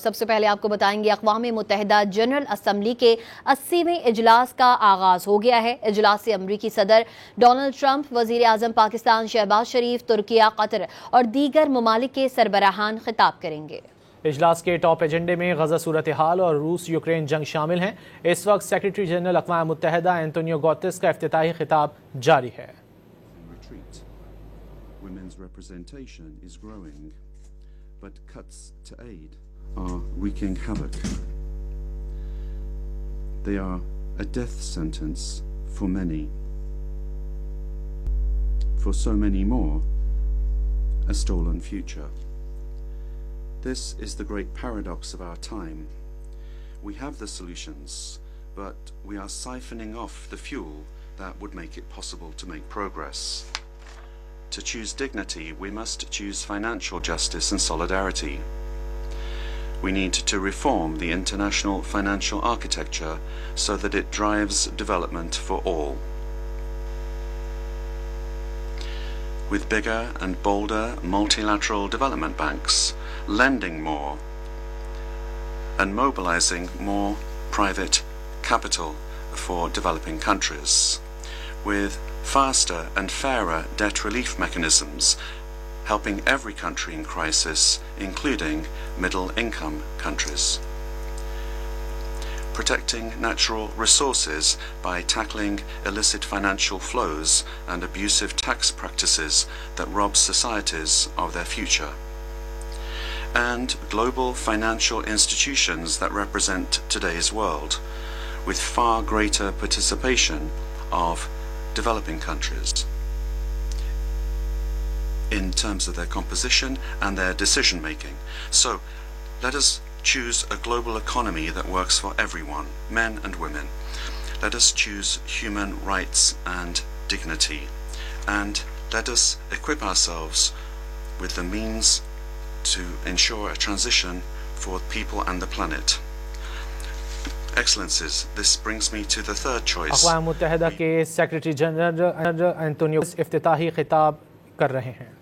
सबसे पहले आपको बताएंगे अक़वाम मुत्तहिदा जनरल असम्बली के 80वें इजलास का आगाज हो गया है। इजलास से अमरीकी सदर डोनाल्ड ट्रंप, वजीर आजम पाकिस्तान शहबाज शरीफ, तुर्किया, कतर और दीगर ममालिक के सरबराहान खिताब करेंगे। इजलास के टॉप एजेंडे में गजा सूरत हाल और रूस यूक्रेन जंग शामिल हैं। इस वक्त सेक्रेटरी जनरल अक़वाम मुत्तहिदा एंटोनियो गुतेरेस का इफ्तिताही खिताब जारी है। Women's representation is growing, but cuts to aid are wreaking havoc. They are a death sentence for many. For so many more, a stolen future. This is the great paradox of our time. We have the solutions, but we are siphoning off the fuel that would make it possible to make progress. To choose dignity, we must choose financial justice and solidarity. We need to reform the international financial architecture so that it drives development for all. With bigger and bolder multilateral development banks, lending more and mobilizing more private capital for developing countries. With faster and fairer debt relief mechanisms, helping every country in crisis, including middle-income countries. Protecting natural resources by tackling illicit financial flows and abusive tax practices that rob societies of their future. And global financial institutions that represent today's world, with far greater participation of developing countries in terms of their composition and their decision making. So let us choose a global economy that works for everyone, men and women. Let us choose human rights and dignity, and let us equip ourselves with the means to ensure a transition for people and the planet. Excellencies, this brings me to the third choice. अक़वाम मुत्तहिदा के secretary general Antonio Guterres इफ्तिताही खिताब कर रहे हैं।